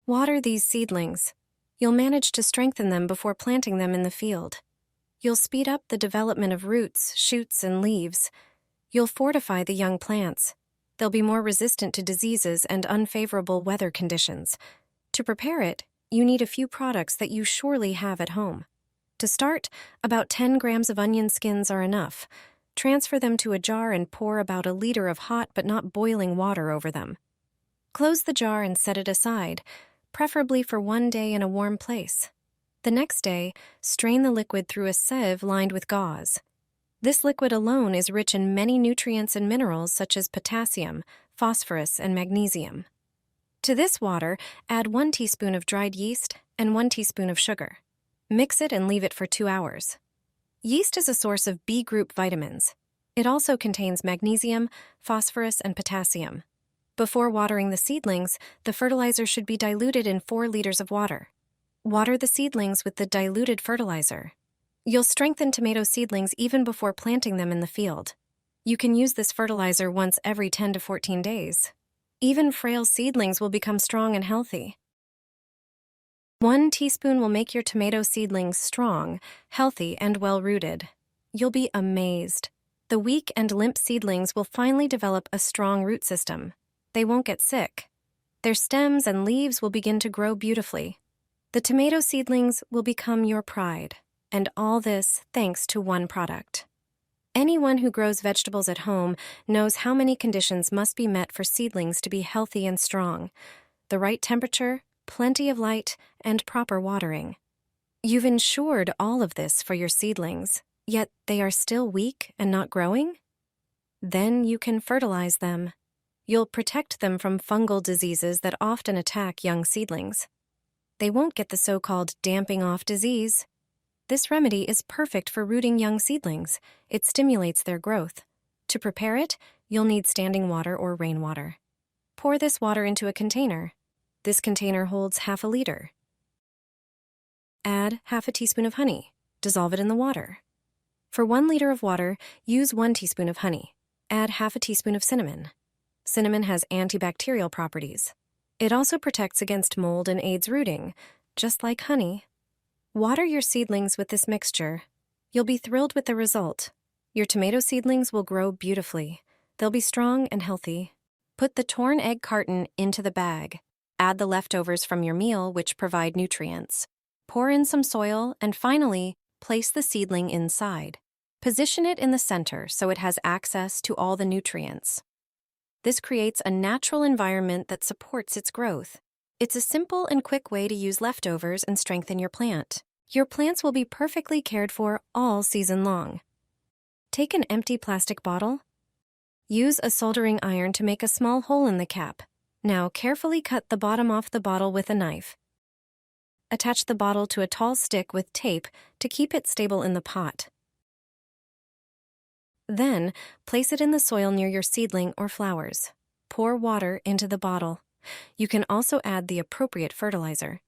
Water these seedlings. You'll manage to strengthen them before planting them in the field. You'll speed up the development of roots, shoots, and leaves. You'll fortify the young plants. They'll be more resistant to diseases and unfavorable weather conditions. To prepare it, you need a few products that you surely have at home. To start, about 10 grams of onion skins are enough. Transfer them to a jar and pour about a liter of hot but not boiling water over them. Close the jar and set it aside, preferably for 1 day in a warm place. The next day, strain the liquid through a sieve lined with gauze. This liquid alone is rich in many nutrients and minerals such as potassium, phosphorus, and magnesium. To this water, add 1 teaspoon of dried yeast and 1 teaspoon of sugar. Mix it and leave it for 2 hours. Yeast is a source of B group vitamins. It also contains magnesium, phosphorus, and potassium. Before watering the seedlings, the fertilizer should be diluted in 4 liters of water. Water the seedlings with the diluted fertilizer. You'll strengthen tomato seedlings even before planting them in the field. You can use this fertilizer once every 10 to 14 days. Even frail seedlings will become strong and healthy. 1 teaspoon will make your tomato seedlings strong, healthy, and well-rooted. You'll be amazed. The weak and limp seedlings will finally develop a strong root system. They won't get sick. Their stems and leaves will begin to grow beautifully. The tomato seedlings will become your pride, and all this thanks to one product. Anyone who grows vegetables at home knows how many conditions must be met for seedlings to be healthy and strong. The right temperature, plenty of light, and proper watering. You've ensured all of this for your seedlings, yet they are still weak and not growing? Then you can fertilize them. You'll protect them from fungal diseases that often attack young seedlings. They won't get the so-called damping off disease. This remedy is perfect for rooting young seedlings. It stimulates their growth. To prepare it, you'll need standing water or rainwater. Pour this water into a container. This container holds half a liter. Add half a teaspoon of honey. Dissolve it in the water. For 1 liter of water, use 1 teaspoon of honey. Add half a teaspoon of cinnamon. Cinnamon has antibacterial properties. It also protects against mold and aids rooting, just like honey. Water your seedlings with this mixture. You'll be thrilled with the result. Your tomato seedlings will grow beautifully. They'll be strong and healthy. Put the torn egg carton into the bag. Add the leftovers from your meal, which provide nutrients. Pour in some soil, and finally, place the seedling inside. Position it in the center so it has access to all the nutrients. This creates a natural environment that supports its growth. It's a simple and quick way to use leftovers and strengthen your plant. Your plants will be perfectly cared for all season long. Take an empty plastic bottle. Use a soldering iron to make a small hole in the cap. Now carefully cut the bottom off the bottle with a knife. Attach the bottle to a tall stick with tape to keep it stable in the pot. Then, place it in the soil near your seedling or flowers. Pour water into the bottle. You can also add the appropriate fertilizer.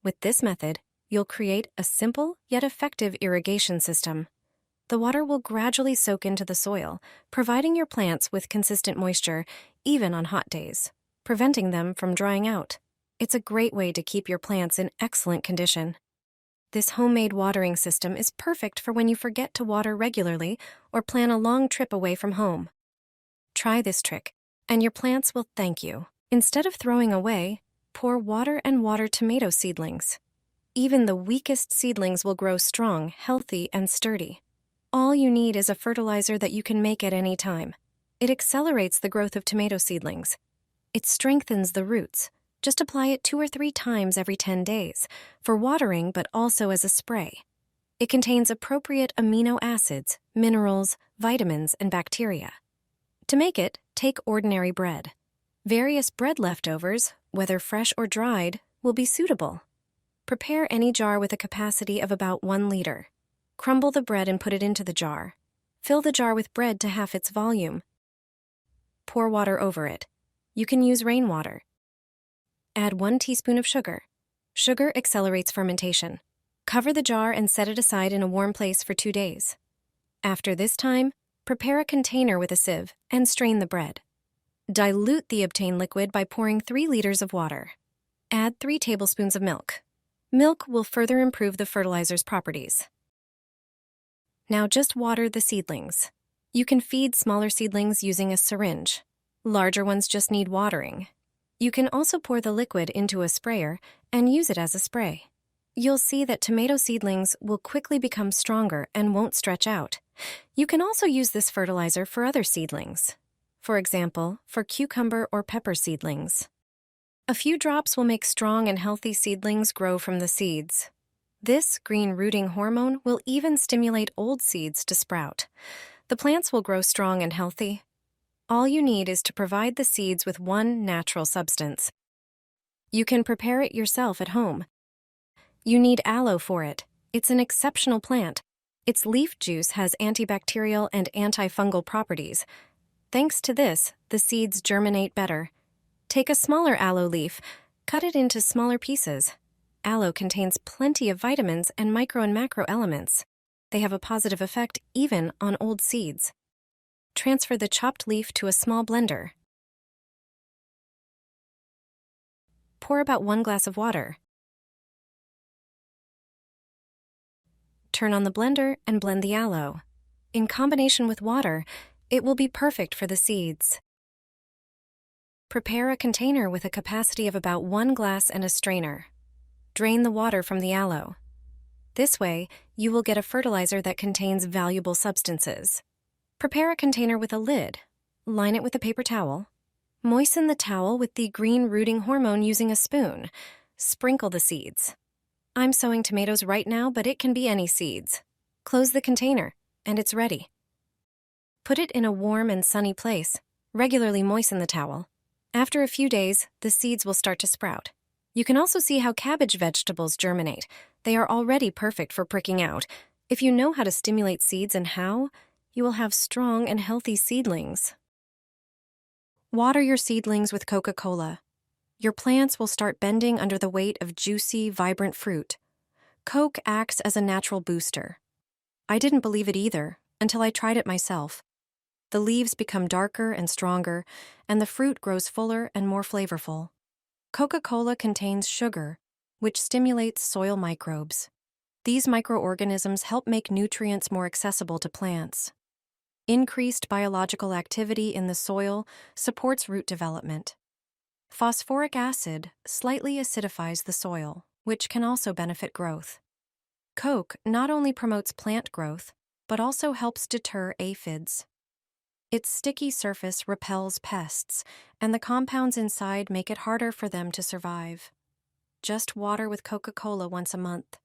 With this method, you'll create a simple yet effective irrigation system. The water will gradually soak into the soil, providing your plants with consistent moisture, even on hot days, preventing them from drying out. It's a great way to keep your plants in excellent condition. This homemade watering system is perfect for when you forget to water regularly or plan a long trip away from home. Try this trick, and your plants will thank you. Instead of throwing away, pour water and water tomato seedlings. Even the weakest seedlings will grow strong, healthy, and sturdy. All you need is a fertilizer that you can make at any time. It accelerates the growth of tomato seedlings. It strengthens the roots. Just apply it 2 or 3 times every 10 days, for watering but also as a spray. It contains appropriate amino acids, minerals, vitamins, and bacteria. To make it, take ordinary bread. Various bread leftovers, whether fresh or dried, will be suitable. Prepare any jar with a capacity of about 1 liter. Crumble the bread and put it into the jar. Fill the jar with bread to half its volume. Pour water over it. You can use rainwater. Add 1 teaspoon of sugar. Sugar accelerates fermentation. Cover the jar and set it aside in a warm place for 2 days. After this time, prepare a container with a sieve and strain the bread. Dilute the obtained liquid by pouring 3 liters of water. Add 3 tablespoons of milk. Milk will further improve the fertilizer's properties. Now just water the seedlings. You can feed smaller seedlings using a syringe. Larger ones just need watering. You can also pour the liquid into a sprayer and use it as a spray. You'll see that tomato seedlings will quickly become stronger and won't stretch out. You can also use this fertilizer for other seedlings. For example, for cucumber or pepper seedlings. A few drops will make strong and healthy seedlings grow from the seeds. This green rooting hormone will even stimulate old seeds to sprout. The plants will grow strong and healthy. All you need is to provide the seeds with one natural substance. You can prepare it yourself at home. You need aloe for it. It's an exceptional plant. Its leaf juice has antibacterial and antifungal properties. Thanks to this, the seeds germinate better. Take a smaller aloe leaf, cut it into smaller pieces. Aloe contains plenty of vitamins and micro and macro elements. They have a positive effect even on old seeds. Transfer the chopped leaf to a small blender. Pour about 1 glass of water. Turn on the blender and blend the aloe. In combination with water, it will be perfect for the seeds. Prepare a container with a capacity of about 1 glass and a strainer. Drain the water from the aloe. This way, you will get a fertilizer that contains valuable substances. Prepare a container with a lid. Line it with a paper towel. Moisten the towel with the green rooting hormone using a spoon. Sprinkle the seeds. I'm sowing tomatoes right now, but it can be any seeds. Close the container, and it's ready. Put it in a warm and sunny place. Regularly moisten the towel. After a few days, the seeds will start to sprout. You can also see how cabbage vegetables germinate. They are already perfect for pricking out. If you know how to stimulate seeds and how, you will have strong and healthy seedlings. Water your seedlings with Coca-Cola. Your plants will start bending under the weight of juicy, vibrant fruit. Coke acts as a natural booster. I didn't believe it either until I tried it myself. The leaves become darker and stronger, and the fruit grows fuller and more flavorful. Coca-Cola contains sugar, which stimulates soil microbes. These microorganisms help make nutrients more accessible to plants. Increased biological activity in the soil supports root development. Phosphoric acid slightly acidifies the soil, which can also benefit growth. Coke not only promotes plant growth, but also helps deter aphids. Its sticky surface repels pests, and the compounds inside make it harder for them to survive. Just water with Coca-Cola once a month.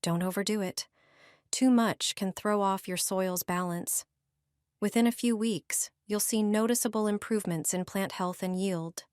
Don't overdo it. Too much can throw off your soil's balance. Within a few weeks, you'll see noticeable improvements in plant health and yield.